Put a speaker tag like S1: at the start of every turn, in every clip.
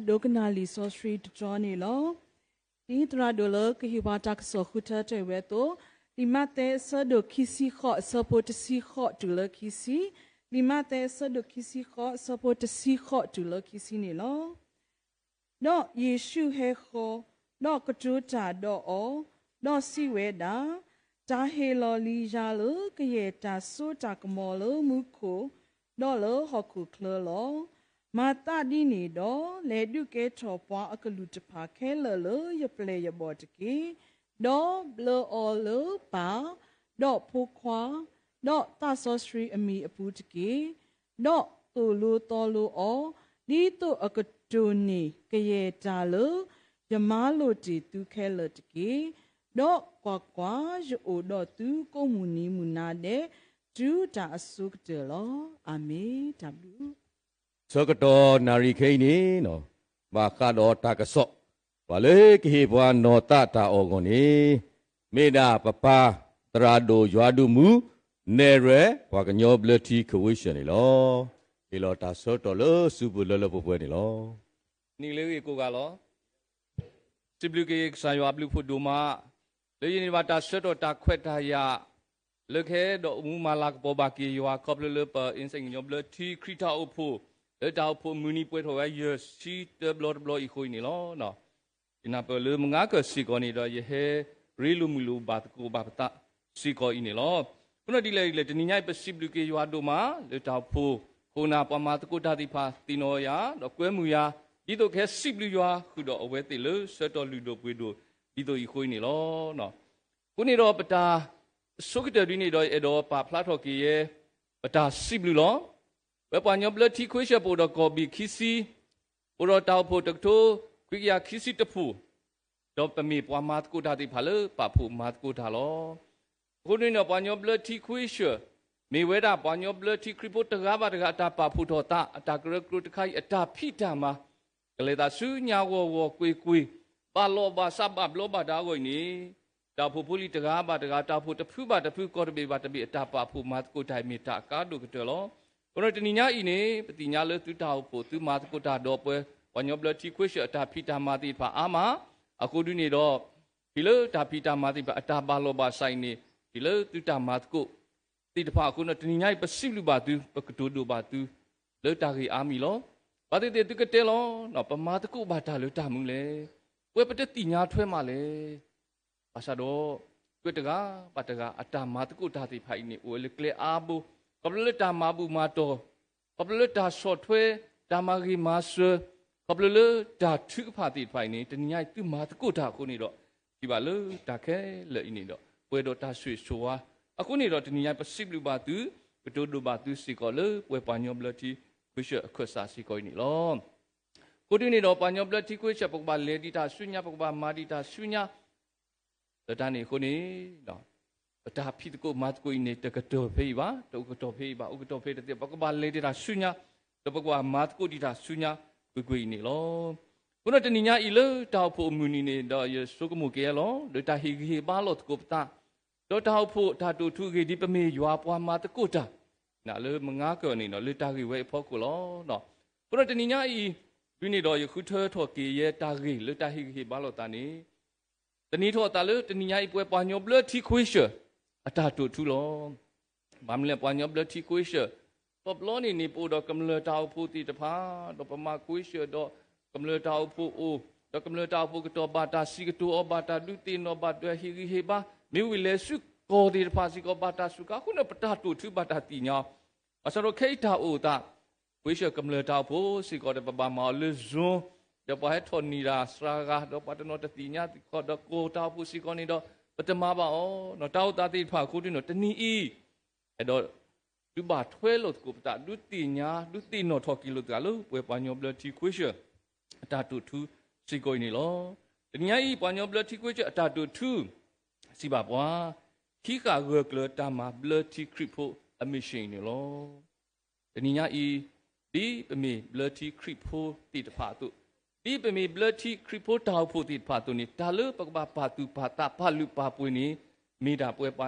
S1: Doganali so street Johnny Law. The Tradolo, Kihiwatak so Huta Teweto, the Mate Sado Kisi hot support to see hot to look kisi, the Mate Sado Kisi hot support to see hot to look kisi law. No, ye shoe he ho, no katuta do o, no si weda, ta helo li jalo, kayeta so takamolo muko, dollar hoku clulo. Mata dini do le duke topa akaluta pa kelalo ya play ya botiki do blo olo pa do pokwa do tasosri ami aputiki do tulu tolu o dito akatuni kaye talo jamalo ti tu kelatiki do kwa jo do tu komuni munade tu ta asuk de lo ami tabu
S2: Sokoto narikeni no bakado takaso wale kihibuan no tata ogoni meda papa trado yuadu mu nere wakanyo bleti kuwishen lo ilo ta soto lo subu lo popwe ni lo
S3: ni lewi ko ga lo sibluke sayo ablu fuduma le yin ba ta soto ta khweta ya le khe do mu malak pobaki yo akop le pa insing nyo bleti krita opo le dau po muni pwe tho ya si de blo I khoi ni lo no ina pe le mga ka si ko ni do ye he ri lu mu lu ba ko ba ta si ko I ni lo kuno di le tni nyai pe siblu ke yo do ma le dau po khona pa ma ko da ti pha tino ya do kwe mu ya di to khe siblu yo khu do awe ti le so to lu do pwe do di to I khoi ni lo no kuni do pa ta so ke de ni do e do pa phla tho ki ye pa ta siblu lo Wepanyo bloody question for the Kobi Kisi, or Taupo Doctor, Quigia Kisi the Poo. Dopami, Pamat Kutati Palo, Papu Mat Kutalo. Putting upon your bloody question. Me wait up on your bloody cripple the Gabata Paputota, attack recruit Kai, a tapitama. Galeta Sunya war quick, Balo Basaba Bloba Dawini, Tapupuli the Gaba, the Gata put a Puba, the Pu got to be but to be a tapapu Mat Kutai Mitaka, Ducatelo. Kalau teninya ini, petinya le tu tahu po tu mat ko dah dope, banyak belati kuisha dah pita mati pa ama, aku dunia do, bila dah pita mati pa dah balo bahasa ini, bila tu dah mat ko, tidak pa aku nak teninya pasif lu batu, paketudu batu, le dari ami lo, batu dia tu ketel lo, nak pemat ko bata le dah mule, kue pada tinya tuh male, pasal do, kue tega, pada dah mat ko dah tipa ini, oleh kle abu. Kalau dah mabu mato, kalau dah software, dah mari masuk, kalau dah tu parti ini, ternyata itu mata aku dah aku ni dok. Tiba le dah ke le ini dok. Kue dok dah suai. Aku ni dok ternyata pasif lu batu, betul lu batu sekolah, kue panjang belati, kue kuasa sekolah ini loh. Kue ni dok panjang belati kue siapa kau balik di tas sunya, kau madi tas sunya. Tetapi kue ni dok. Dah pit ko mat ko ini terkedo peiba, terkedo peiba, terkedo peiba. Tapi aku balik di rasunya, tapi aku mat ko di rasunya, ko ini lo. Kuna teninya ile tahu po muni ni dah ya suku muke lo, dah higi balot ko peta. Dah tahu po dah tu ke di pemi jua po mat ko dah. Nak le mengaku ni, nak le tari we po ko lo. No. Kuna teninya ini dah ya kuter thoki ye tari le dah higi balot tani. Teni tho talu teninya ipu panyo ble ti kuisha. Ada tu lo, bamle panjang belati kuisha. Top lo ni po do kemle tahu putih depan, do pemak kuisha do kemle tahu pu do kemle tahu pu ketua batasi ketua bata dutin obat dua hiri heba. Miwile su kau di depan si kau bata suka. Aku nak petah tu batatinya. Asal okey tahu tak? Kuisha kemle tahu pu si kau dapat bama lezu. Dapat heton ni dah seragah dapat notatinya. Kau dah kau tahu pu si kau ni dah. Pertama bawa, no tahu tadi pak aku ni no teni edo tu bat twelot ku tak dutinya duti no thoki lut galu pue panyo belati kuisha ta tu sikoi ni lo tenia I panyo belati kuisha ta tu สิบาบัวขี้กาเกลือตามาเบลที่คริปโปอเมชิงนี่ล้อแต่นี่ยาอีดีเป็นมีเบลที่คริปโปติดผาตุดีเป็นมีเบลที่คริปโปดาวโพติดผาตุนี่ตาเลือปกบาผาตุผาตาผาลุปาปุยนี่มีดาปุยปา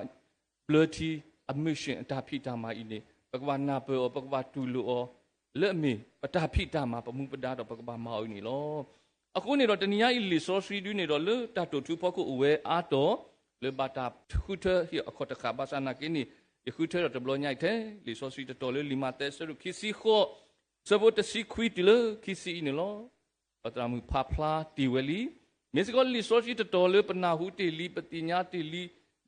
S3: เบลที่อเมชิงตาพิตามาอินี่ปกบานาเปอปกบาตูลูอเลือมีปตาพิตามาปมุงปดาดปกบามาอินี่ล้อအခုနေတော့တနည်းအားလီဆိုစရီဒူနေတော့လေတတ်တူဖို့ကိုအဝဲအားတော့လေဘာတာခုထဟိအခုတခါဘာစနာကင်းနီခုထတော့တဘလညိုက်တဲ့လီဆိုစရီတော်လေလီမာတဲဆရခီစီခောစဘတ်စီခွီတီလေခီစီနေလောပတရာမူဖာဖလာတီဝဲလီမစ္စကောလီဆိုစရီတော်လေပနာဟုတီလီပတိညာတီလီ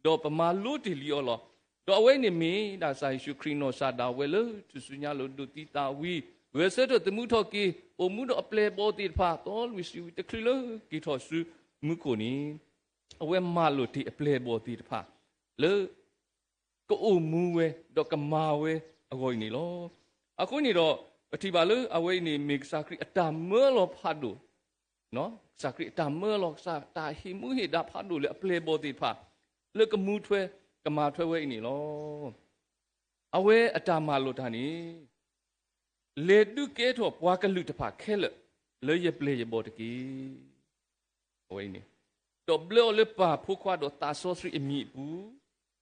S3: တော့ပမာလူတီလီအော်လောတော့အဝဲနေမီဒါဆိုင်ရှုခရီနိုစာဒါဝဲလေသူစုညာလို့ဒူတီတာဝီဝဲဆတ်တမှုထော်ကီအမှုတော့အပလေပေါ်တီဖာတော်ဝီစီတခရီလကီထော်စုမှုကိုနီအဝဲမလို့တီအပလေပေါ်တီဖာလေကိုအမှုဝဲတော့ကမာဝဲအကိုနေလောအခုနေတော့အထီပါလေအဝဲနေမီစာခရီအတာမဲလောဖာဒိုနော်စာခရီအတာမဲလောစာတာဟီမှုဟီဒါဖာဒိုလေအပလေပေါ်တီဖာလေကမှုထွဲကမာထွဲဝဲနေလောအဝဲအတာမလို့တာနေလေဒုကေထောပွားကလူတဖာခဲလလေရပလေရဘောတကီအဝဲနေတော့ဘလောလေပါဖုခွာတော့တာဆောစရီအမီဘူး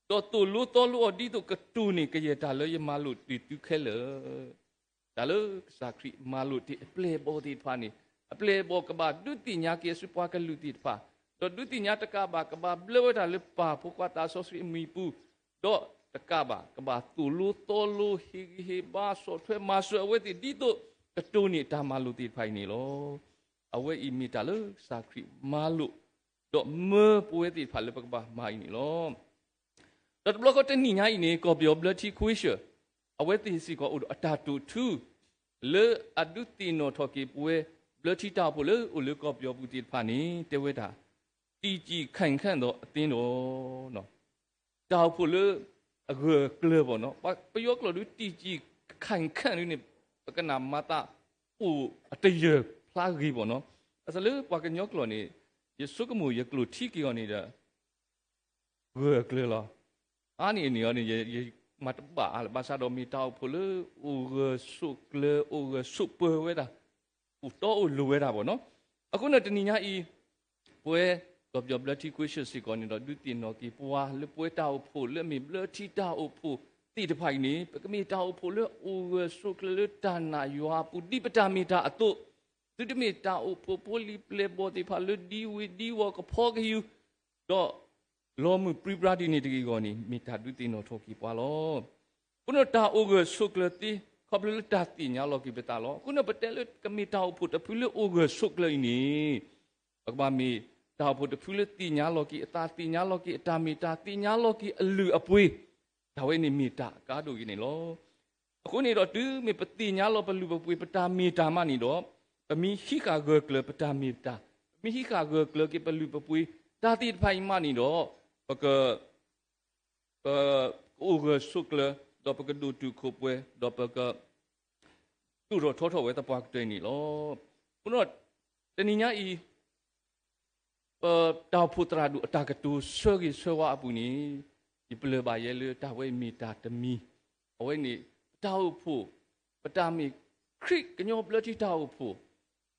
S3: တော့တူလူတော်လူအဒီတော့ကတူနေကြရတာလေရမလို့တီတူခဲလဒါလို့စာခရီမလို့တီအပလေဘောတီဖာနေအပလေဘောကဘာဒုတိညာကေစုပွားကလူတီဖာတော့ဒုတိညာတကဘာကဘာဘလောတာလေပါဖုခွာတာဆောစရီအမီဘူးတော့တကဘာကဘာတူလူတော်လူဟီဘာဆောထွဲမဆောအဝဲတီဒီတော့ကတူနေတာမလို့တီဖိုင်နေလောအဝဲအီမီတာလေစာခရီမလို့တော့မေပွေးတီဖာလေပကဘာမိုင်းနေလောတော့ဘလော့ကတနီညာအင်းနေကောပြောဘလတီခွေးရှအဝဲတီစီကောအတာတူတူလေအဒုတီနိုထော်ကီပွေးဘလတီတာပိုလေဦးလေကောပြောပူတီဖာနေတဲဝဲတာတီကြီးခိုင်ခန့်တော့အတင်းတော့နော်တောက်ဖို့လေအဂေကလေဘောနော်ပယောကလဒူတီကြီးခိုင်ခန့်နေပကနာမတာအိုအတရဖလာဂီဘောနော်အစလေပကညောကလနေယေဆုကမူယကလူထီကီယောနေတာဂေကလေလာအာနီနီယောနေယေမတ်ဘာအလဘာစာဒိုမီတောက်ဖိုလေအိုဂဆုကလေအိုဂဆုပဝဲတာဥတော့အိုလူဝဲတာဘောနော်အခုနဲ့တနီညာဤပွဲก็ပြော bloody question สิก่อนนี่တော့ဒုတိနောကီပွားလပွဲတောက်ဖို့လက်မီ bloody တောက်ဖို့တိတဖိုင်နေပကမီတောက်ဖို့လက်အိုဆုကလတနာယောပုဒီပတမီတာအတုဒုတိမီတောက်ဖို့ပိုလီပလေဘောတိဖာလဒီဝီဒီဝကဖောကယူတော့လောမှုပရိပရာဒီနေတကီကောနီမီတာဒုတိနောထောကီပွားလောခုနတာအိုဆုကလတိခပလတာတိညာလောကီပတာလောခုနပတဲလကမီတောက်ဖို့တဖူလအိုဆုကလနီပကဘာမီတောက်ဖို့တဖူးလက်တိညာလော်ကီအတာတိညာလော်ကီအတာမီတာတိညာလော်ကီအလူအပွေးဒါဝဲနေမီတာကားတို့ကြီးနေလောအခုနေတော့တူမီပတိညာလော်ပလူပပွေးပတာမီတာမနေတော့ပမီဟိကာဂကလပတာမီတာပမီဟိကာဂကလကီပလူပပွေးတာတိဖိုင်မနေတော့ပကအိုဂဆုကလတော့ပကဒူတူခုပွဲတော့ပကတူတော့ထောဝဲတပွားကတဲ့နေလောခုတော့တနိညာဤတောက်ဖူတရာဒူအတာကတူဆွေကြီးဆွေဝအပူနီဒီပလဘာရဲလေတာဝဲမီတာတမီအဝဲနေတောက်ဖူပတာမီခရစ်ကညောဘလတီတောက်ဖူ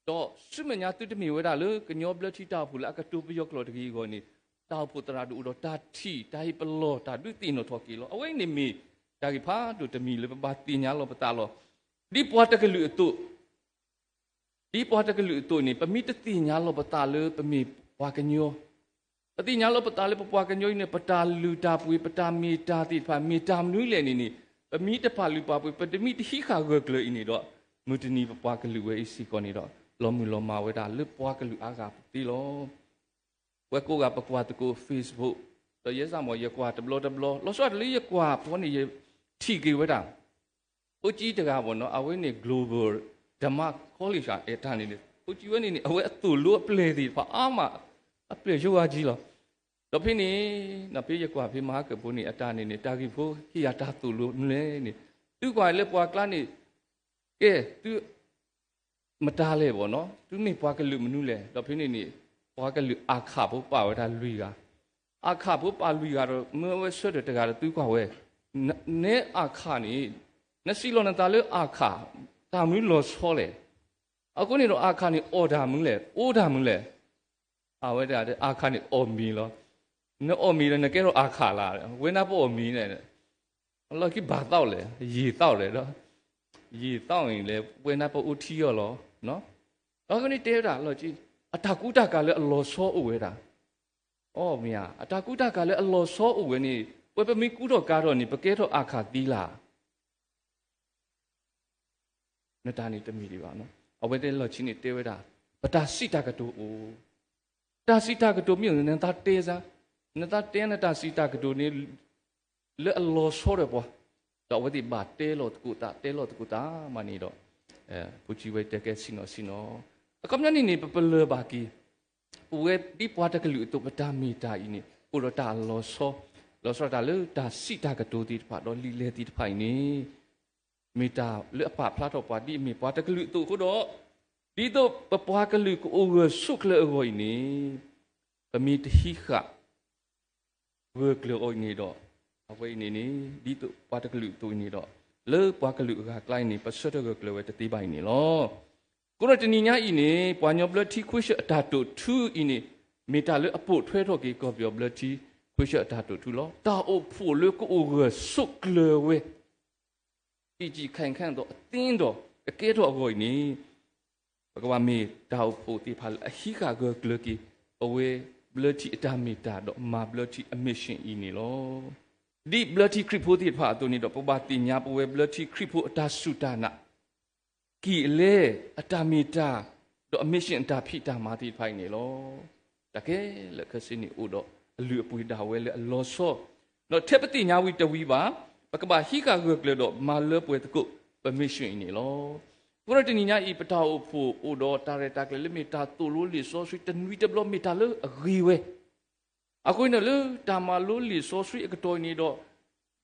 S3: တော့စွမညာတုတမီဝဲတာလေကညောဘလတီတောက်ဖူလာကတူပယောကလောတကြီးကိုနေတောက်ဖူတရာဒူတော့တာထီတာဟိပလောတာဒုတိနောထော်ကီလောအဝဲနေမီတာကြီးဖာဒူတမီလေဘာတင်ညာလောပတာလောဒီပွားတကလူအတုဒီပွားတကလူအတုနေပမီတတိညာလောပတာလေပမီပွားကညောအတိညာလောပတာလေပွားကညောနေပတာလူတာပွေပတာမီတာတိဖာမီတာမနွေးလေနေပမီတဖာလူပါပွေပတမီတဟိခါဂကလေနေတော့မူတနီပွားကလူဝဲအစီကောနေတော့လောမူလောမာဝဲတာလေပွားကလူအားကတိလောဝဲကိုကပပွားတကို Facebook တော့ရဲစမောရကွာတဘလောလောဆော့လေးရကွာပေါ်နေရထီကေဝဲတာဦးကြီးတကားပေါ့နော်အဝဲနေ global ဓမ္မ college အတန်းနေဦးကြီးဝဲနေအဝဲအတူလို့ပလေဒီဖာအာမအပလေရွာကြီးလောတော့ဖိနေနပေးရကွာဖိမဟာကပုန်နေအတန်းနေတာဂီဖိုဟိယတာတူလို့လဲနေသူကွာလေပွားကလနေကဲသူမတားလဲပေါ့နော်သူနေပွားကလူမနုလဲတော့ဖိနေပွားကလူအခါဖို့ပါဝတာလူက อาคาปุ๊บปาลุยการเมื่อเวสเดตการตุกว่าเวเนอาคานี่นสิลนันตาเลอาคาตามุลอซอเลอากูนี่เราอาคานี่โอดามึงเลยโอดามึงเลยเอาไว้ได้อาคานี่โอมีเหรอเนโอมีเลยเนแกเราอาคาลาเวนับโอมีเนี่ยเราคิดบาเต้าเลยยีเต้าเลยเนาะยีเต้าอย่างเลยเวนับอุทิยเหรอเนาะแล้วก็นี่เตะด่าเราจีอัตากุตากาเลยลอซออุเวด่าอ๋อมีอ่ะอัตากุตากาเลยลอซออุเวนี่เว้ยเป็นมีกุโดการ์นี่ปะเกตอาคาตีลาเนตานี่ตมีดีบ้าเนาะเอาไว้ได้เราชินิเตเวด่าปะตาสิตากระตูโอตาสิตากระตูมีอยู่ในตาเตซะในตาเตนตาสิตากระตูนี่เลอะลอซอเลยปะดอกไว้ที่บาเตโลตกุตาเตโลตกุตามานี่ดอกผู้ชีวิตจะแก่สิโนก็นั่นนี่เป็นเลอบากีผู้เวดีปวดตะกลุตุปตามีตาอินี่ผู้รตาลอซอตาเลตาสิตากระตูติดผาดอลีเลติดผานี่มีตาเลือปาพลาดออกปาดีมีปวดตะกลุตุคุดอดีโตปะปวดกลุกโอเวสุกเลอโอยนี่ปะมีตฮิขะเวกเลอโอยนี่ดอเอาไว้นี่ดีโตปวดตะกลุตุนี่ดอเลอปวดกลุกะใกล้นี่ปะสะตะกลุเวตติบายนี่ลอกูเราจะนี่ยาอินี่ปวดยอบเลที่คุยตาตุทูอินี่มีตาเลอปุถเวทอกีก็ยอบเลที่คุยตาตุทูลอตาโอผู้เลก็โอเวสุกเลเวอีจีแข่งตัวตีนตัวเกตตัวโอยนี่ก็ว่ามีดาวผู้ที่พาฮิกาเกลกีเอาไว้เลที่ตามีตาดอกมาเลที่อเมชินอินี่ลอดีเลที่คริปผู้ที่พาตัวนี้ดอกปบาติญญาปเวเลที่คริปผู้ตาสุตานะกี่เล่อัตามีตาดอกมิชันตาพิตามาติภายในโลตะเกเลกสินิอุดเลือปุยดาวเวเลลอโซเนาะเทปติญาวิตวีบาปะกบะฮิกาเกเลดอกมาเลปุยตะกุปะมิชันนี่โลพระติญญาอีปตาอุปูอุดตาเรตาเกเลมิตาตุลุลิโซสุตันวิตบลมิตาเลรีเวอะกุยนะเลตามาลุลิโซสุอกตอยนี่ดอก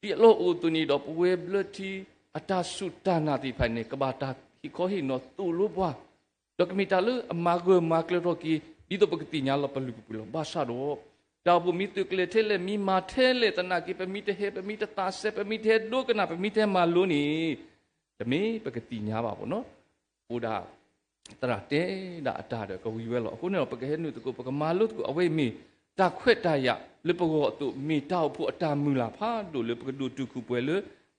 S3: ดิโลอุตุนี่ดอกเวเบลทีอัตาสุตานาติภายในกบาตาฮิโคฮิโนตูลุบวาดอกมิตาเลมาเกมาเกลโรกีดิโตปกติญาลปลุปุลบาซาโดดาวบุมิตุเกเลเทเลมีมาเทเลตนากีเปมิเตเฮเปมิเตตาเซเปมิเทดูกนาเปมิเทมาลุนีแต่มีปกติญาบาปเนาะปูดาตราเตดาตาเดก็วิเวลคุณเนาะปกเฮนุตกุปกมาลุตกุเอาไว้มีตาเควตายะเลปกตุมีตาผู้ตามุลาพาดูเลปกดูตุกุเปเล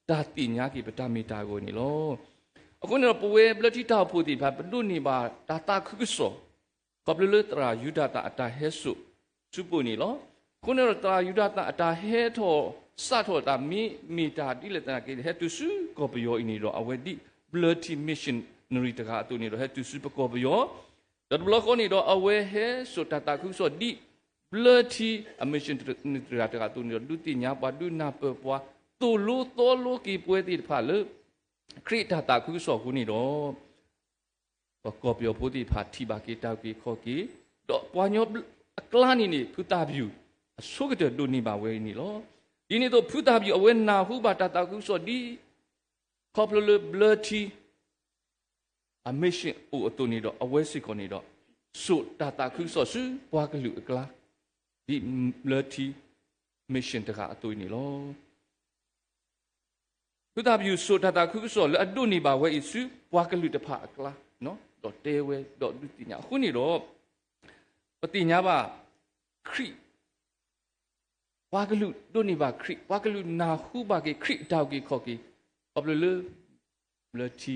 S3: ตาติญากีปตามีตาโกนี่โลအခုနော်ပဝဲပလတိတောက်ဖို့ဒီဘာပဒုန်နီဘာတာတာခုကဆောကပလလတရာယူဒတာအတာဟဲဆုစုပုန်နီလောခုနော်တရာယူဒတာအတာဟဲထောစထောတာမီတာဒီလေတနာကေဟဲတုစုကပယောအင်းနီတော့အဝဲဒီပလတိမစ်ရှင်နရီတကအတူနီတော့ဟဲတုစုပကပယောဒတ်ဘလကောနီတော့အဝဲဟဲဆိုတာတာခုဆောဒီပလတိအမစ်ရှင်နရီတကအတူနီတော့ဒုတိညာပါဒုနာပပွားတူလူတော်လူကီပွဲတိဖာလေคริตาตาคุสอกุนี่ดอกกอบยอพุติพาทิบากีตากีขอกีดอกปวญอกลานี่นี่พุตาบิวสุกเตดุนี่บาเวนี่ลอဒီနေ့တော့ဖူတာပြီအဝဲနာဟုပါတာတာကုဆိုဒီခေါပလဘလတီအမရှင်အိုအတူနေတော့အဝဲစစ်ခေါ်နေတော့ဆုတာတာကုဆိုစုပွားကလူကလာဒီဘလတီမရှင်တကအတူနေလောဖူတာပြီဆုတာတာကုဆိုလအတူနေပါဝဲအစုပွားကလူတဖအကလာနော်တော့တဲဝဲတော့ဒုတိညာခုနေတော့ပတိညာပါခရိวากลุโดนี่บาคริวากลุนาฮูบาเกคริดาวเกขอเกอบเลเลที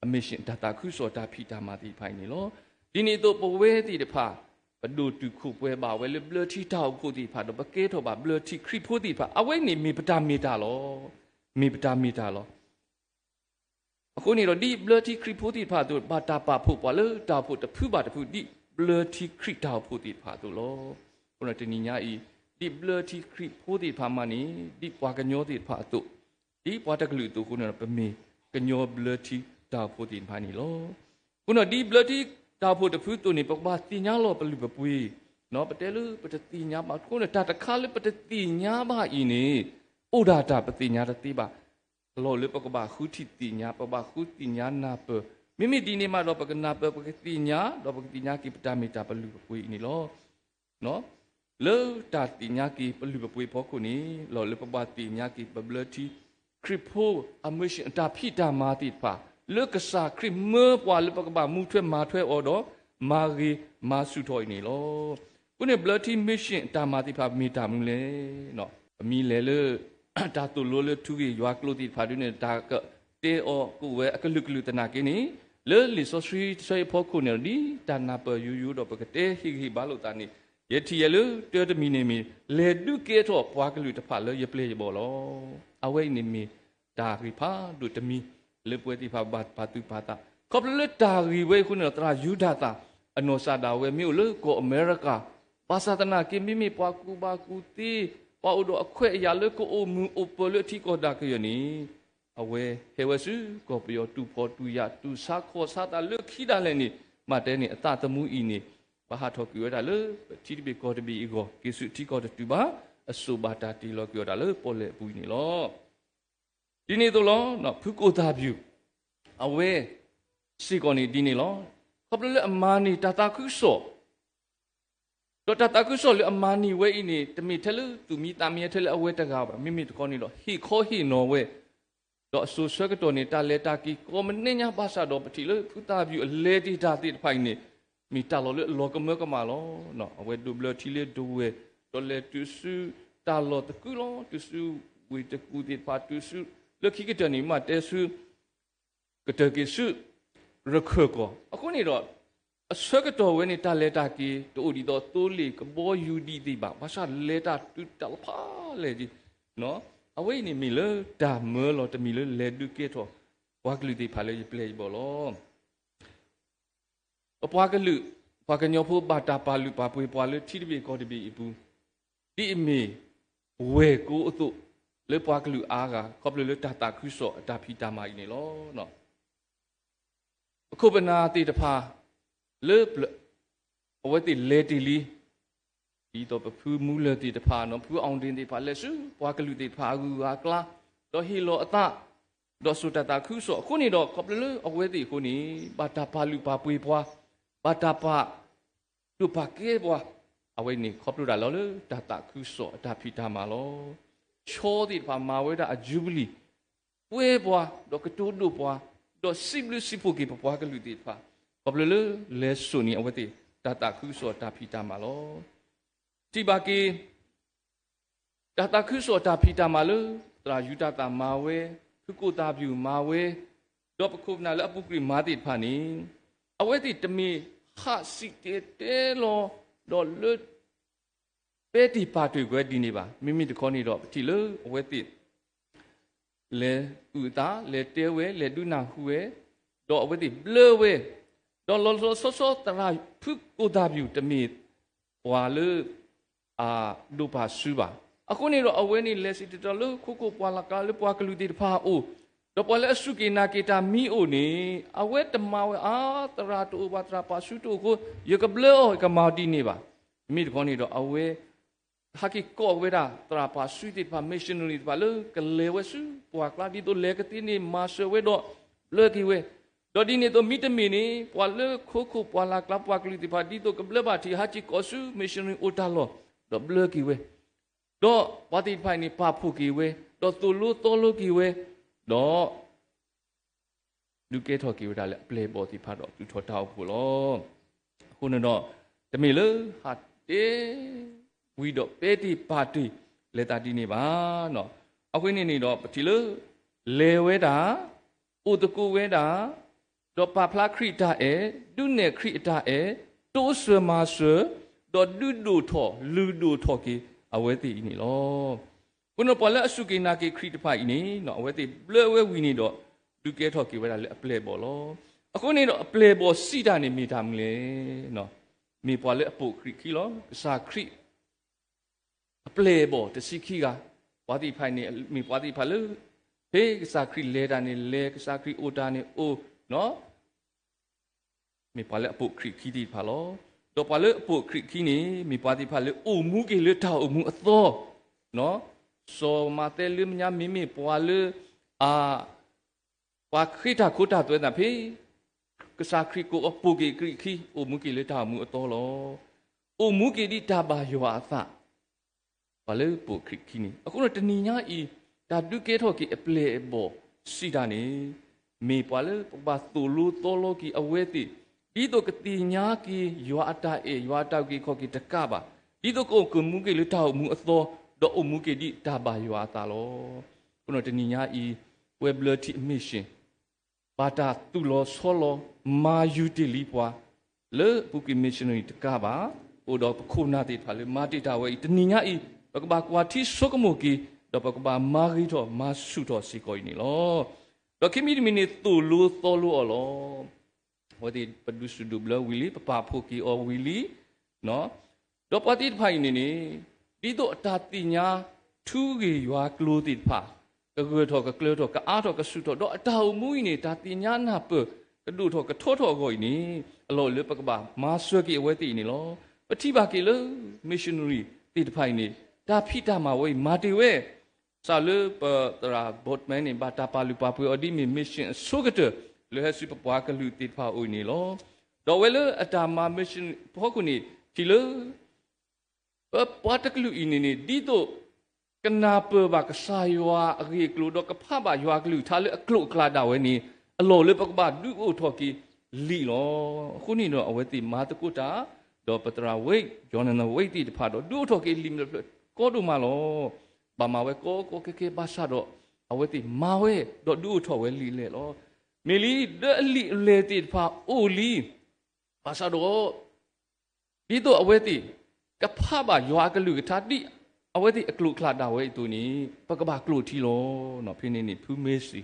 S3: อเมชินตาตาคุโซตาพีตามาติไผนี่ลอဒီနေ့တော့ပဝဲတိတဖာဘဒုတုခုပွဲပါဝဲလေဘလတီတောက်ခုတိဖာတော့ပကေတော့ပါဘလတီခရိဖို့တိဖာအဝဲနေမေပတာမေတာလောမေပတာမေတာလောအခုနေတော့ဒီဘလတီခရိဖို့တိဖာတော့ဘာတာပါဖို့ပါလေတာဖို့တဖူးပါတဖူးဒီဘလတီခရိတောက်ဖို့တိဖာတော့လောခုနတနီညာဤဒီဘလတီခရိဖို့တိဖာမနီဒီပွားကညောတိဖာတော့ဒီပွားတကလူတူခုနပမေကညောဘလတီတောက်ဖို့တိဖာနီလောခုနဒီဘလတီดาวพุทธพุทธตัวนี้ปกบ้าตีญาโลปลุบปุยเนาะปะเตลุปะตีญาบาคนน่ะตาตะคาลุปะตีญาบาอีนี่อุดาตาปะตีญาตติบาโลลุปกบ้าขุทิตีญาปบ้าขุตีญานาเปมิมิดีนี่มาดอปกนาเปปกตีญาดอปกตีญากิปตามิตาปลุบปุยนี่โลเนาะ เลอตาติญากีปลุบปุยพอคนนี้หล่อเลปบาติญากีปบเลทีคริปโพอเมชิตาพิตามาติดป่าเลือกษาคริเมื่อปว่าเลปกบามูทเวมาทเวอดอมารีมาสุทอยนี่ลอคุณเนี่ยบลทีมิชิตามาติป่ามีตามเลยเนาะมีเลยเลตาตุโลเลทุกียักโลติป่าดูเนี่ยตาก็เตอกูเวก็ลึกๆตนากินี่เลลิโซซีใช้พอคุณเนี่ยดีตานาเปยูดอปกเตฮิบาลุตานี่ยทีเยลเตอร์มีเนี่ยมีเลดูเกตอปวากลุตป่าเลยยเปลยบอลเอาไว้เนี่ยมีตาริพาดูตมีเลปวยติพาบาตปาตุปาตาขอบเลตาริเวคุณเนี่ยตรายูดาตาอนอซาดาเวมิอุเลโกอเมริกาภาษาตนากิมิมีปวากูบากูตีปาอุดอเควอยาเลโกโอมูโอเปเลที่ก็ดักยนี่เอาไว้เฮวสุก็เปียวตูพอตูยาตูซาโคซาตาเลขี้ดาเลนี่มาเตนี่ตาตมูอีนี่ปะหาทอกิวดาเลที่บิโกตบีอีโกกิสุที่ก็ตูบาอสุบาตาติโลกิวดาเลปอเลปุยนี่ลอဒီနေ့တော့နော်ဖုကိုတာပြူအဝဲစီကောနေဒီနေ့လောခပလအမာနီတတာခုဆောတော့တတာခုဆောလေအမာနီဝဲအင်းနေတမီထလူသူမီတာမီထလူအဝဲတကားပါမိမိတကောနေလောဟီခောဟီနော်ဝဲတော့ဆူဆွဲကတော်နေတာလေတာကီကောမနေညာပါစာတော့ပတိလေဖုတာပြူအလေတီတာတိဖိုင်နေမီတာလောလေလောကမကမာလောနော်အဝဲဒူဘလတီလေဒူဝဲတော့လေတူဆူတာလောတကူလောတူဆူဝေတကူတိပါတူဆူเลขี้กิจนี้มาเตสุกเตกิสุรคก็အခုနေတော့အဆွဲကတော့ဝဲနေတာလေတာကီတူဒီတော့တိုးလီကဘောယူဒီဒီပါဘာသာလေတာတူတလဖာလေဒီနော်အဝိနေမီလေဒါမဲလို့တမီလေလေဒုကေတော့ဝါကလူဒီဖာလေပလေဘောလောအပွားကလူပွားကညောဖို့ဘာတာပါလူပါပွေပွားလေထိတပြေကောတပြေအပူဒီအမေဝဲကိုအတုလေပွားကလူအားကခေါပလေတတာခုစောတာဖီတာမာကြီးနေလောနော်အခုပနာတိတဖာလေအဝတိလေတီလီဒီတော့ဖူးမူလေတိတဖာနော်ဖူးအောင်တင်တိဖာလက်စုပွားကလူတိဖာကူဟာကလာတော့ဟီလောအတတော့စူတတာခုစောအခုနေတော့ခေါပလေအဝတိခုနေဘာတာပါလူပါပွေပွားဘာတာပါလူပါကေပွားအဝိနေခေါပလူတာလောလေတတာခုစောတာဖီတာမာလောချောတိဖာမာဝဲတာအဂျူဘလီဝဲပွားတော့ကတူဒူပွားတော့စိဘလစီဖူကေပွားကလူတိဖာပပလလလဲဆုနီအဝတိတတာခုစောတာဖီတာမာလောတိဘာကေတတာခုစောတာဖီတာမာလောတရာယူတာတာမာဝဲခုကိုတာပြူမာဝဲတော့ပခုနာလအပုကရီမာတိဖာနီအဝတိတမီဟာစီတေတဲလောတော့လွပဲတီပါတွေ့ွယ်ဒီနေပါမိမိတခေါနေတော့ဒီလိုအဝဲတိလေဥတာလေတဲဝဲလေဒုနာဟူဝဲတော့အဝဲတိဘလဝဲတော့လောဆောဆောတရာဖုကိုတာပြူတမီဝါလေဒုပါစုပါအခုနေတော့အဝဲနေလက်စီတော်လို့ခုခုပွာလာကလေပွာကလူတိတဖာအိုတော့ပေါ်လက်စုကေနာကေတာမီအိုနေအဝဲတမဝဲတရာတူဘာတရာပါစုတူကိုရကဘလောကမာတီနေပါမိတခေါနေတော့အဝဲဟာကီကောဝဲတာတရာပါဆွီတိပါမစ်ရှင်နရီပါလေကလေဝဲစုပွာကလာဒီတော့လေကတိနေမာဆွဲဝဲတော့လေကီဝဲတော့ဒီနေတော့မိတမီနေပွာလေခိုခိုပွာလာကလာပွာကလီတိပါဒီတော့ကဘလဘာတီဟာချီကောစုမစ်ရှင်နရီအိုတာလောတော့ဘလေကီဝဲတော့ဘာတိဖိုင်နေပါဖူကီဝဲတော့တူလူတော်လူကီဝဲတော့လူကေထော်ကီဝဲတာလေပလေဘောတိဖာတော့သူထော်တောက်ဖို့လောခုနတော့တမီလေဟာတေဝီတော့ပေတီပါတီလေတာတီနေပါနော်အခုနေတော့ပတိလေလေဝဲတာဥတကူဝဲတာတော့ပါဖလာခရီတာအဲဒုနေခရီတာအဲတိုးဆွေမာဆွေတော့ဒုဒုထော်လူဒုထော်ကီအဝဲတီနေလောခုနပေါ်လက်အစုကိနာကေခရီတဖိုင်နေနော်အဝဲတီဘလဝဲဝီနေတော့ဒုကေထော်ကီဝဲတာလေအပလေဘောလောအခုနေတော့အပလေဘောစီတာနေမိတာမလဲနော်မိပေါ်လက်အပုခရီခီလောစာခရီအပလေဘောတစီခီကဝါတီဖိုင်နေမိဝါတီဖာလေဟေးစာခရီလေတာနေလေစာခရီအိုတာနေအိုနော်မိပေါ်လက်အပုခရီခီတီဖာလောတော့ပါလေအပုခရီခီနေမိပွားတီဖာလေအိုမူကေလေတာအိုမူအသောနော်စောမာတဲလမညာမိမိပွာလေပွာခရီတာခိုတာတွဲတာဖေးကစားခရီကိုအပုကေခရီခီအိုမူကေလေတာမူအသောလော โอมุเกดิตาบาโยอาซาบาเลปุคริกินีအခုတော့တဏီညာဤဒါဒုကေထောကိအပလေဘောစီတာနေမေပွာလေပပတူလူတောလောကိအဝဲတိဒီတော့ကတိညာကိယောအတာအေယောအတောက်ကိခောကိတကပါဒီတော့ကိုကမှုကိလတောက်မှုအသောတော့အမှုကိဒီတာဘာယောအတာလောခုတော့တဏီညာဤဝဲဘလတိမစ်ရှင်ဘာတာတူလောဆောလောမာယူတိလီပွာလေပုကိမစ်ရှင်ရီတကပါဟိုတော့ခုနာတိဖာလေမာတိတာဝဲတဏီညာဤပကဘာကွာတိဆုကမှုကိတော့ပကဘာမာဂီတော့မာဆုတော့စီကိုနီလောတော့ခိမီမီနေတူလူသောလူအလောဝတိပဒုစုဒုဘလဝီလီပပဖိုကီအောဝီလီနော်တော့ပတိဖိုင်နေနေဒီတော့အတာတိညာထူးကြီးရွာကလိုတိဖာကကွေထောကကလောထောကအားထောကဆုထောတော့အတာမူးနေတာတိညာနာပကဒုထောကထောထောကိုနီအလောလေပကဘာမာဆွဲကီအဝဲတိနေလောပတိပါကီလောမစ်ရှင်နရီတိဖိုင်နေတာဖိတာမဝေမာတီဝဲစာလပတရာဘတ်မန်နေဘာတာပါလူပါပွေအဒီမီမစ်ရှင်ဆုကတလေဟစီပပွားကလူတိဖာအိုနီလောတော့ဝဲလအတာမမစ်ရှင်ဖောကုနီချီလပွားတကလူအင်းနေဒီတော့ကနာပဘာကဆာယွာအရီကလူတော့ကဖဘာယွာကလူထားလေအကလုကလာတာဝဲနီအလောလေပကဘာဒူအိုထော်ကီလီလောခုနီတော့အဝဲတိမာတကုတာတော့ပတရာဝိတ်ဂျောနနဝိတ်တိတဖာတော့ဒူထော်ကီလီမလို့ကိုတို့မလောဘာမဝဲကိုကေဘာသာတော့အဝဲတိမာဝဲတော့ဒူထော်ဝဲလီလေလောမီလီဒလီလေတိဖာအိုလီဘာသာတော့ဒီတော့အဝဲတိကဖဘာယွာကလူကထားတိအဝဲတိအကလုခလာတာဝဲတူနီပကဘာကလုတီလောနော်ဖိနေနေဖူမေစီ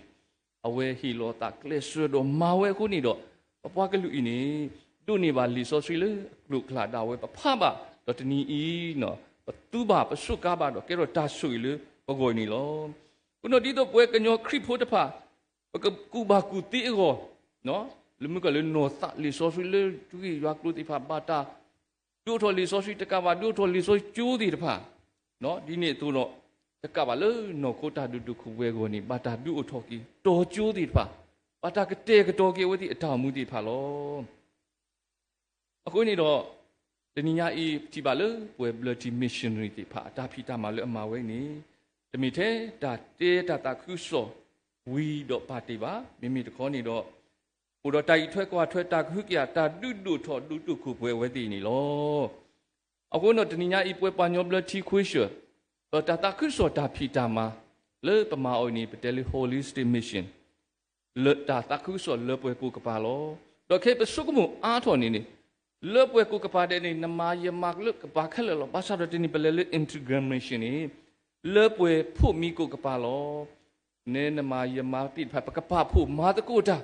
S3: အဝဲဟီလောတာကလက်ဆွတော့မာဝဲခုနေတော့ပပွားကလူအင်းနေတို့နေပါလီဆိုဆွေလေကလုခလာတာဝဲပဖဘာတော့တနီအီနော်တူဘာပစုကာဘာတော့ကဲတော့တာဆွေလေပဂိုနီလောခုနော်ဒီတော့ပွဲကညောခရစ်ဖို့တဖာပကကူဘာကူတီရောနော်လူမကလေနော်သလီဆိုဆွေလေသူကြီးရွာကလုတိဖာဘာတာဒုထော်လီဆိုဆွေတကဘာဒုထော်လီဆိုကျိုးတီတဖာနော်ဒီနေ့သူတော့တကဘာလေနော်ကိုတာဒုခုဝဲကိုနေဘာတာဒုအထော်ကီတော်ကျိုးတီတဖာဘာတာကတဲ့ကတော်ကီဝဲတီအထောင်မှုတီဖာလောအခုနေတော့တနည်းအားဤဒီပါလေပွဲ bloody missionary တိဖာတာဖီတာမှာလေအမှာဝဲနေတမိတဲ့တာတေတာခုစောဝီတော့ပါတိပါမိမိတခေါနေတော့ဟိုတော့တိုင်ထွက်ကွာထွက်တာခုကတာတုထော်တုခုပွဲဝဲတိနေလောအခုတော့တနည်းအားဤပွဲပါညော bloody question တော့တာခုစောတာဖီတာမှာလေပမာအိုနေပတယ်လီ holistic mission လေတာခုစောလေပွဲကူကပါလောတော့ခေပစုကမှုအားထော်နေလေပွဲကူကပါတဲ့နေနမယမကလကပါခလလောဘာသာတဲ့နေပလေ integration နေလေပွဲဖို့မီကူကပါလောနေနမယမတိဖပကပဖို့မာတကိုတာ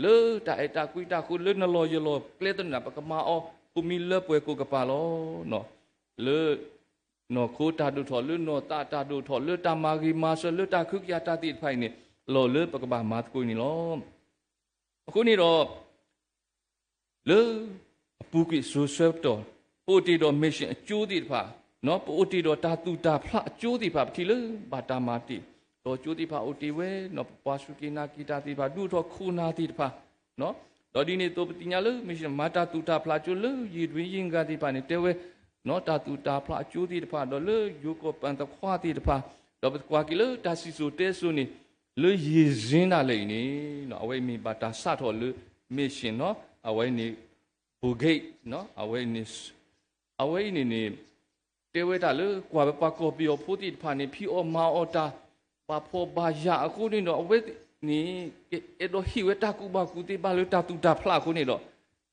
S3: လေတာအတာကွီတာခုလေနလောယလောကလေတနာပကမာအောဖို့မီလေပွဲကူကပါလောနော်လေနော်ခိုတာဒုထော်လေနော်တာဒုထော်လေတာမာဂီမာဆလေတာခုကရတာတိဖိုင်နေလောလေပကပါမာတကိုနေလောအခုနေတော့လေပုကိဆိုဆွတ်တော်ပိုတီတော်မစ်ရှင်အကျိုးတိဖာနော်ပိုတီတော်တာတူတာဖလာအကျိုးတိဖာပတိလေဘာတာမာတိတော်ကျိုးတိဖာအိုတီဝဲနော်ပွားစုကိနာကီတာတိဖာဒုတော်ခုနာတိဖာနော်တော်ဒီနေတော်ပတိညာလေမစ်ရှင်မာတာတူတာဖလာကျိုးလေရည်တွင်ရင်ကတိဖာနေတဲဝဲနော်တာတူတာဖလာအကျိုးတိဖာတော်လေယုကောပန်တခွာတိဖာတော်ပကွာကီလေတာစီဆိုတဲဆုနေလေရည်စင်းလာလေနေနော်အဝဲမီဘာတာစတော်လေမစ်ရှင်နော်အဝဲနေဘူဂိတ်နော် awareness နေတေဝဲတာလေကွာပကောပီယဖိုတိဖာနေဖီအောမာအောတာပါဖောဘာယာအခုနေတော့အဝဲနေအဲ့တော့ဟိဝဲတာကူဘာကူတိပါလေတာတူတာဖလာခုနေတော့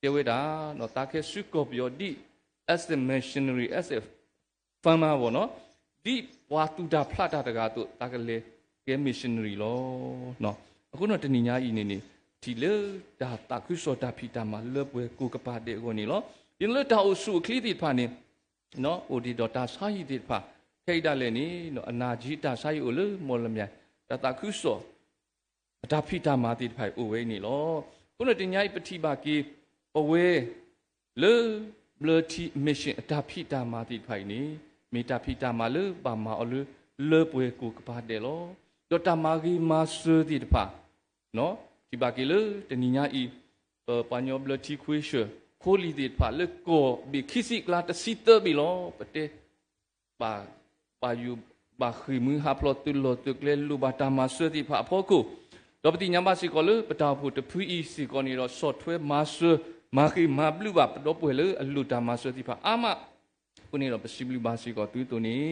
S3: တေဝဲတာနော်တာခဲစုကောပီယောဒီ as the missionary as a farmer ဘောနော်ဒီဝါတူတာဖလာတာတကားတို့တာကလေကဲ missionary လောနော်အခုတော့တဏီညာဤနေဒီလေဒါတာခုစောတာဖီတာမှာလေပွဲကိုကပါတဲ့ကိုနေလောဒီလေတာအဆုခလီတိဖာနေနော်အိုဒီတော့တာဆိုင်တိဖာခိတ်တာလည်းနေနော်အနာကြီးတာဆိုင်အိုလေမော်လမြိုင်တာခုစောတာဖီတာမှာတိဖာအိုဝဲနေလောခုနတင်ညာပတိပါကီအဝဲလေဘလတီမစ်ရှင်တာဖီတာမှာတိဖာနေမေတာဖီတာမှာလေပါမာအလေပွဲကိုကပါတဲ့လောတော့တာမာဂီမာဆူတိဖာနော်ဒီပါကီလေတနီညာဤပညောဘလတီခွေရှ โคลีเดพาเลโกบีคิสิกลาตซิเตอร์บิโลปะเตบาอยู่บาคือมือหาพลอตุลอตุกเลลูบาตามาเสติพาพ่อกูดอกปฏิญญาบาสิกอลปะตาพูดพูอีสิกอนี่รอสอดถ้วยมาเสมาคือมาบลูบาดอกป่วยเลยลูตามาเสติพาอามาคนนี้เราเป็นสิบลูบาสิกอตัวนี้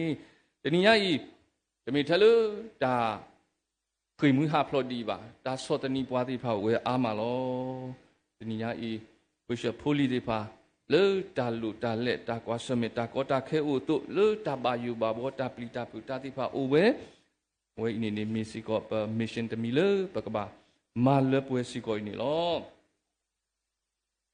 S3: แต่นี่ยังอีจะมีเทเลตาคือมือหาพลอดีบาตาสอดนี่ปวดที่พาเวอามาโลแต่นี่ยังอีวิชาพูลีที่พาเลตาลูตาเล็ตากวาสเมตากอตาเคอุตุเลตาบายูบาบอตาปลิตาปุตาที่พาโอเวini ni misi ko mission te mile pakaba mal pwe si ko ni lo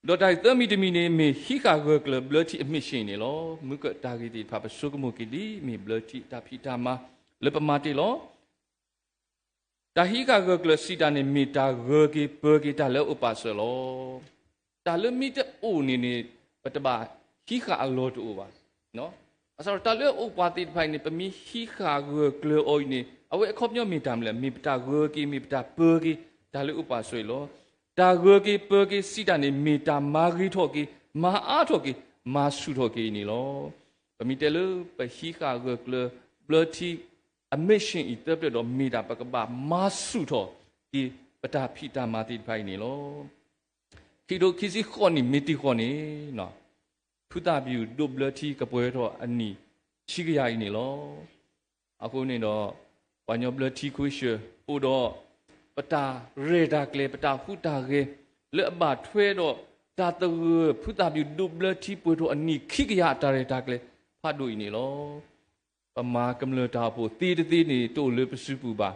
S3: do dai te mi te mi ni me hi ka go club blood mission ni lo mu ka ta gi ti pha pa su ko mu ki di mi blood ta phi ta ma le pa ma ti lo ta hi ka go club si ta ni mi ta go ki pe ki ta le upa so lo ta le mi te o ni pa ta ba hi ka a lo tu ba no asa ta le o pa ti phai ni pa mi hi ka go club oi niเอาไว้ครบย่อมีตามเลยมีตาเกกีมีตาเปกีตาเลยอุปาสวยล้อตาเกกีเปกีสิตานี่มีตามากีทอกีมาอาทอกีมาสุทอกีนี่ล้อมีแต่เลยไปฮีคาเกกเลบลทีอเมชินอีเตอร์เปดอมีตาปกบามาสุทอกีปตาพิตามาติไพนี่ล้อคิดดูคิดสิข้อนี่มีติข้อนี่เนาะพุทธาบิวดูบลทีกับป่วยทออันนี้ชิกยานี่ล้ออากูนี่เนาะปัญญาบลทีคุยเชื่อปูดอปตาเรดากเลปตาพุตาเกเลบาทเวดอตาตะเกพุตาบิดูบลทีปูดออันนี้ขี้กยาตาเรดากเลพาดูอีนี่ล้อปมากำเลตาปูตีนี่โตเลปสุปูบา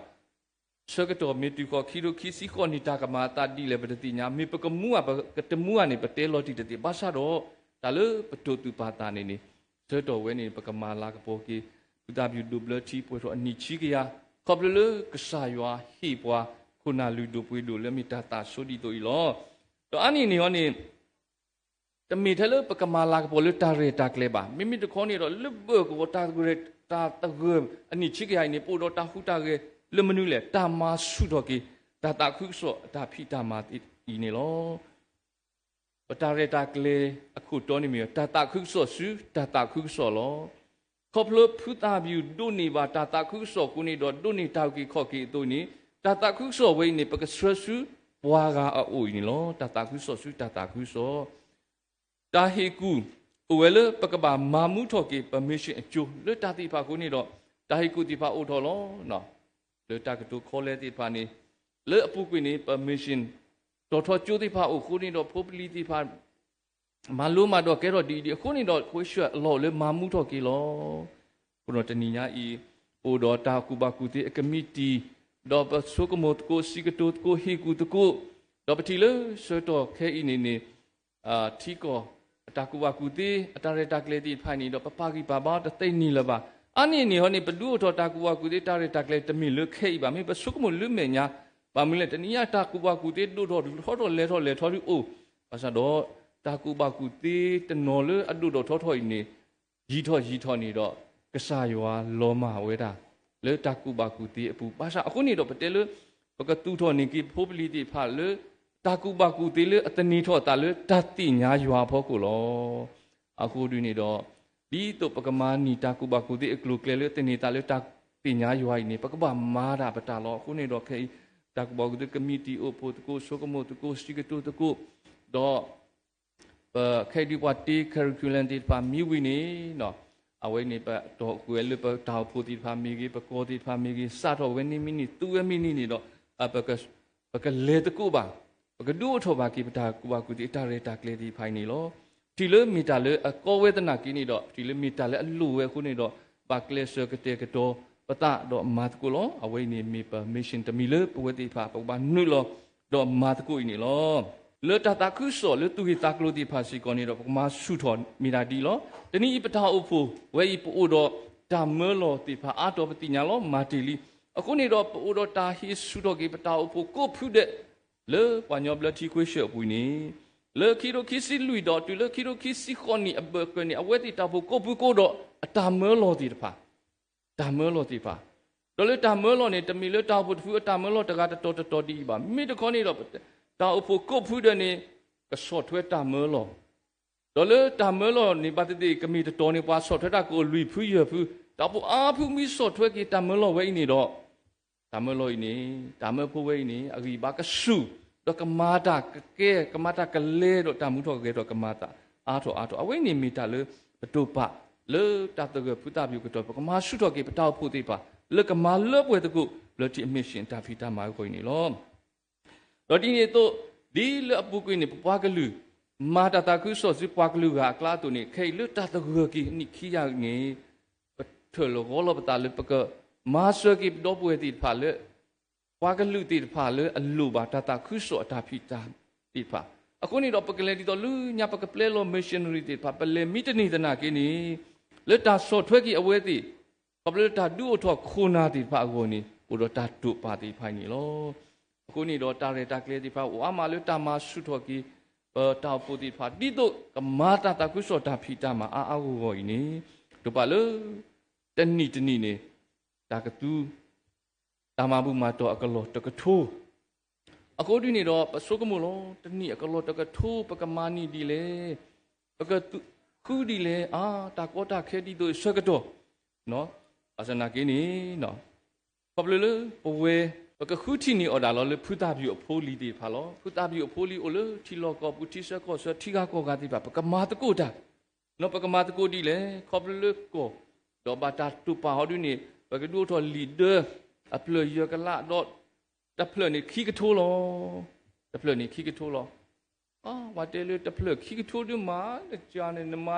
S3: เชื่อก็ตัวมีตุกอคิโรคิสิกอนิตากมาตาดีเลปติญามีปกมัวปกตมัวนี่ปเตลอติติบาซาโดตาเลปตุตุปาตานี่เชื่อตัวเวนี่ปกมาลากโปกีพุทธาบิดูบลทีปูดออันนี้ขี้กยาขอบเลยกษายว่าฮีบว่าคุณาลูดูปุยดูแล้วมีตาตาสุดีตัวอีหลอตัวอันนี้นี่อันนี้จะมีเท่าเลยปกมาลากโปลตาเรตากเลบะไม่มีตัวคนนี่หรอลึกเบิกว่าตาเรตาตะเกมอันนี้ชิกยานี่ปูดตาหุตาเกเลมนุเลยตามาสุดกีตาตาคุกโซตาพิตามาติอีนี่หรอปตาเรตากเลอคุตัวนี่มีตาตาคุกโซสุตาตาคุกโซหรอขอบเลยพุทธาบิวดูนี่ว่าตาตาคุกโซกุนี่ดอดูนี่ตากีข้อกีตัวนี้ตาตาคุกโซไว้นี่ปกสระสุปวากาโอ้ยนี่ล้อตาตาคุกโซสุตาตาคุกโซตาเฮกูโอเวลปกบามามุทอกีปมิชิจูเลตาติพากุนี่ดอตาเฮกูติพาโอทอล้อเนาะเลตากตุคอเลติพานี่เลอปุกุนี่ปมิชินตอทอจูติพาโอกุนี่ดอพบลีติพามาลูมาดอกแกรอดีคนนี้ดอกคุยเชื่อหล่อเลยมามุทอกีหล่อคนเราจะนิยาอีโอดอตาคูบาคูติเอกมิตีดอกสุกโมตโกสิกตุตโกฮิกุตโกดอกปฏิเลยเชื่อต่อแค่อินี่นี่ที่ก็ตาคูบาคูติตาเรตากเลติภายนี้ดอกปากีบาบาตะเตนี่ละบาอันนี้นี่เขานี่ปดูทอตาคูบาคูติตาเรตากเลตมีเลือกแค่อีบาไม่ปสุกโมลืมเมียบามิเลตนิยาตาคูบาคูติดูทอเลทอโอภาษาดอตากูบากูตีตนอเลอดูดอทอนี่ยีทอนี่ดอกษายว่าโลมาเวดาเลตากูบากูตีปูภาษาคนนี้ดอกปเตเลปกตูทอนี่กีพบลีติพาเลตากูบากูตีเลอตนีทอตาเลตัดติญายัวพอกูลออากูดูนี่ดอดีตปกมานี่ตากูบากูตีกลูเคเลตนีตาเลตัดติญายัวนี่ปกบามาดาปตาลอคนนี้ดอกแค่ตากูบากูตีกมีติโอโปตโกโซกโมตโกสติกตุตโกดอแค่ดีกว่าที่คาริคูลัมที่พามีวินีเนาะเอาไว้นี่ปะดอกกุเอลปะดาวพูที่พามีกีปะโกที่พามีกีสัตว์เว้นนี่มินิตัวมินินี่เนาะปะก็เลตกูบางปะก็ดูทบากีปะตากูบากูที่ตาเรตากเลที่ภายนี่เนาะที่เลื่อมีตาเลื่อก็เวทนากินี่เนาะที่เลื่อมีตาเลื่อลู่เว้คุณนี่เนาะปากเลเสือกเตกโตปะตาดอกมาตกูเนาะเอาไว้นี่มีปะมิชินตมีเลื่อปะเวทีพาปะบ้านนู่นเนาะดอกมาตกูนี่เนาะเลตาตาคุโซเลตุกิตากโลติภาษิกอนี่ดอกมาสุทอนมีดาดีลอตนี้อีปตาอุปูเวอีปูดอตามเมลอติภาอาตอปติญาลอมาติลีอคุนี่ดอปูดอตาฮิสุดอกิปตาอุปูโกพุเดเลปัญญาบลทีคุเชปุยนี่เลคิโรคิสิลุยดอตุเลคิโรคิสิคอนี่อเบกนี่อเวติตาปูโกปุโกดอตามเมลอติภาตามเมลอติภาดอเลตามเมลอนี่ตมีเลตาปูฟุตามเมลอตะกาตตอดีบามีตะคอนี่ดอตาอุปกบพูดนี่ก็สอดเวตาเมลอ ดอลเลอร์ตามเมื่อเราในปฏิทินก็มีแต่ตัวในป่าสดถ้ากูลุยผู้เยอะผู้แต่พวกผู้มีสดทั่วกี่ตามเมื่อเราไว้นี่ดอกตามเมื่อเราอีนี่ตามเมื่อผู้ไว้นี่อริบากสู้ดอกกมาตากเกะกมาตากเล่ดอกตามมุทอกเกะดอกกมาตาเอาไว้นี่มีแต่เลยประตูปะเลยตาตะเกพุทธาบิวกตัวปกมาสู้ทอกเกะประตูผู้ตีปะเลยกมาเลิกเวตกูเลยที่มิชินตาฟิตามาคุยนี่ล้อมตอนนี้ตัวดีเลือกบุกุยนี่ปากลือมาตาตาคือสอดสิปากลือกากลาตัวนี้ใครเลือกตาตะเกะกี่นี่ขี้ยากงี้เธอเราก็เราปตาเลยปกมาสกิบดอบเวติผาเลยปากลือติผาเลยอัลลูบาตาตาคือสอดตาฟิตาติผาအခုနေတော့ပကလေးဒီတော့လူညာပကပလဲလို့ missionary တွေပါပလဲမိတနေတနာကိနေလက်တာဆော့ထွက်ကြီးအဝဲတိကပလဲတာဒူအထောက်ခုနာတိပါကိုနေဟိုတော့တာတုပါတိဖိုင်နေလို့အခုနေတော့တာရတာကလေးဒီပါဝါမလူတာမဆုထောက်ကြီးတာပူတိဖာဒီတော့ကမာတာတာကုဆောတာဖီတာမှာအာကိုကိုနေတို့ပါလို့တဏိနေတာကတူတာမဘူးမှာတော့အကလောတကထိုးအခုဒီနေတော့ပစုကမလို့တနည်းအကလောတကထိုးပကမာနီဒီလေပကခုဒီလေတာကောတာခဲဒီတို့ဆွဲကတော့နော်အစနာကင်းနေနော်ပပလလပဝဲပကခုတီနီအော်ဒါလောလေဖူတာပြူအဖိုးလီဒီဖာလောဖူတာပြူအဖိုးလီအိုလေထီလောကောပူတီဆက်ကောဆွဲထီကာကောကတိပါပကမာတကိုတာနော်ပကမာတကိုဒီလေခေါပလလကောဒေါ်ဘာတာတူပါဟောဒီနေပကဒူထော်လီဒါအပလရကလာတော့တဖလနေခီကထိုးလောတဖလနေခီကထိုးလောဝတ်တယ်လေတဖလခီကထိုးဒီမှာကြာနေနမ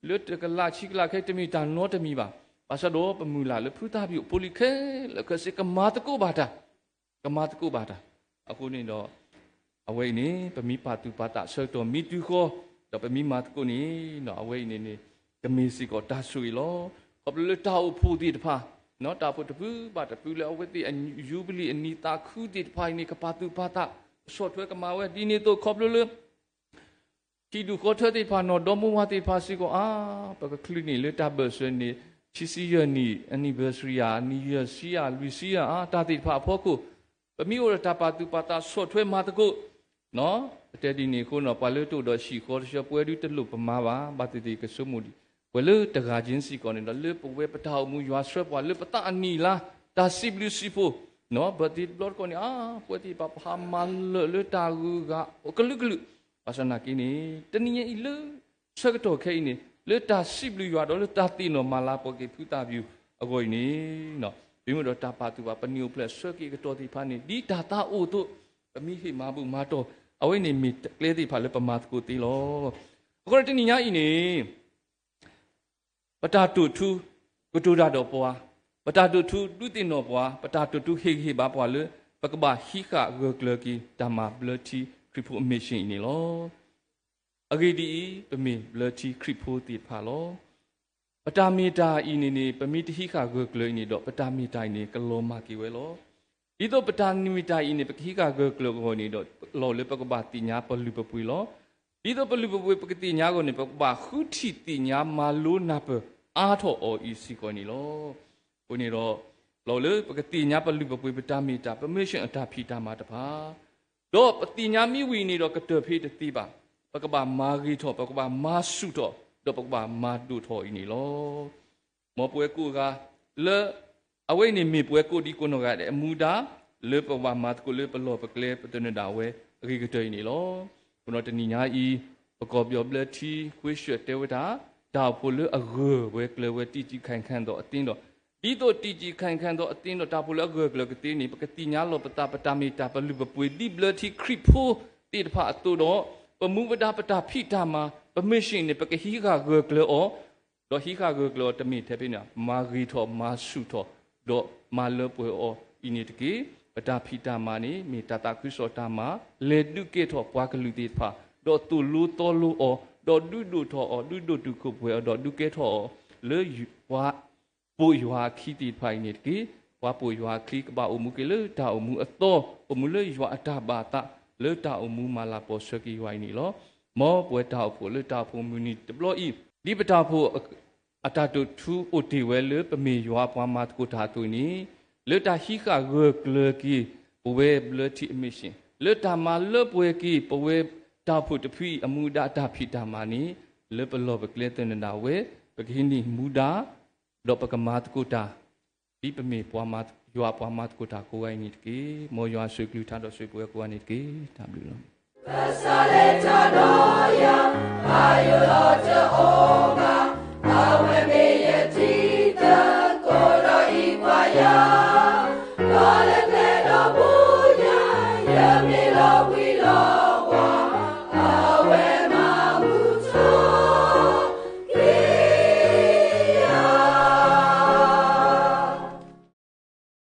S3: လွတ်တကလာချီကလာခဲတမီတာနောတမီပါပါစတော့ပမူလာလေဖူတာပြူပိုလီခဲလကစကမာတကိုဘာတာကမာတကိုဘာတာအခုနေတော့အဝိနေပမီပါတူပါတာဆောတော်မီတူခေါ်တော့ပမီမာတကိုနေတော့အဝိနေကမီစီကိုတာဆွေလောခေါပလေတာအဖို့ဒီတဖာနော်တာဖို့တပူပါတပူလေအဝိတိယူဘလီအနီတာခုဒီတဖိုင်နေကပါတူပါတာဆောထွဲကမာဝဲဒီနေတော့ခေါပလေတီဒူခေါ်ထတဲ့ဖာနော်ဒေါ်မူဝတိဖာစီကိုပကကလီနီလေတာဘဆွေနေချီစီယနီ anniversary အာနီယစီယာလူစီယာတာတိဖာဖို့ကိုပမီဝရတာပါတူပါတာဆော့ထွဲမာတကုနော်တဲ့ဒီနေခုနော်ပါလို့တို့တော့ရှီခေါ်ရှပွဲဒီတလူပမာပါဘာတိတိကဆုမှုဒီဝဲလို့တကာချင်းစီကောနေတော့လေပဝဲပထောက်မှုရွာဆွဲပွားလေပတအနီလားတာစီဘလူစီဖို့နော်ဘတိဘလော့ကောနေပွဲတိပါပါမန်လေတာကူကကလုကလုအစနာကင်းနေတနည်းလေဆက်တော့ခဲနေလေတာစီဘလူရွာတော့လေတာတီနော်မာလာပိုကေဖူတာဗျူအကိုနေနော်ပြီးမှတော့တာပါတူပါပနီယိုပလက်ဆွဲကေကတော်တီဖာနေဒီတာတာအိုတို့ပမိဟိမာဘူးမာတော့အဝိနေမီကလေးတီဖာလေပမာတကိုတီလောအခုတနည်းညာဤနေပတာတုထုကတူရတော့ပွားပတာတုထုဒုတင်တော့ပွားပတာတုထုဟေဟေဘာပွားလေပကဘာဟိခဂကလကီဓမ္မဘလတီခရိဖိုအမရှင်နေလောအဂိဒီပမေဘလတီခရိဖိုတီဖာလောပတာမီတာဤနေပမိတဟိခဂကလနေတော့ပတာမီတာနေကလောမကီဝဲလောဒီတော့ပတာမီတာဤနေပခိခဂကလကိုနေတော့လောလေပကဘာတိညာပလူပပွေလောဒီတော့ပလူပပွေပကတိညာကိုနေပကဘာခုတီတိညာမာလိုနာပအားထောအော်ဤစီကိုနေလောကိုနေတော့လောလေပကတိညာပလူပပွေပတာမီတာပမေရှင်အတာဖီတာမှာတပါတော့ပတိညာမိဝီနေတော့ကတဖေးတတိပါပကဘာမာဂီထောပကဘာမာစုထောတော့ပကဘာမာဒုထောဤနေလောမောပွဲကိုကလေအဝိနေမိပွဲကိုဒီကိုနောကတဲ့အမူတာလေပဘာမာကိုလေပလောပကလေပတနဒါဝဲအဂိကတေနေလောကိုနောတနိညာဤပကောပြောပလတီခွေးရွှဲတဲဝတာဒါဖို့လေအဂဝဲကလေဝဲတီတီခိုင်ခန့်တော့အတင်းတော့ဒီတော့တီတီခိုင်ခန့်တော့အတင်းတော့ဒါဖို့လေအဂကလေကတင်းနေပကတိညာလောပတာပတာမီတာပလူပပွေဒီဘလတီခရိဖိုတိတဖာအတူတော့ပမူဝဒပတာဖိတာမှာပမရှင်နေပကဟိကဂကလေအောတော့ဟိကဂကလေတမိတဲ့ပြနာမာဂီထောမာစုထောတော့မာလပွေအောဤနေတကေပတာဖိတာမာနေမေတတာခွစောတာမာလေတုကေထောပွားကလူတိဖာတော့တူလူတော်လူအောတော့ဒုဒုထောအောဒုဒုတုခုပွေတော့ဒုကေထောလေဝါပူယွာခီတိဖိုင်နေတကေဝါပူယွာခလီကဘာအမှုကေလေတာအမှုအတော်အမှုလေယွာအတာဘာတာလေတာအမှုမာလာပေါ်စကီဝိုင်းနီလောမောပွဲတာဖို့လေတာဖို့မြူနီဒပလော့ဤဒီပတာဖို့အတာတုထူအိုတီဝဲလေပမေယွာပွားမတ်ကိုတာတူနီလေတာဟိခါဂကလကီပဝဲဘလတီအမရှင်လေတာမာလေပွဲကီပဝဲတာဖို့တဖီအမှုဒတာဖီတာမာနီ เลปลอปเกลตันดาเวปะกินีมูดาดอปกมาตกุตาปีปะเมปวามายัวปวามาตกุตาโกไอนิตกีโมยัวสุกลูทาดอสุกเวโกไอนิตกีตามดูล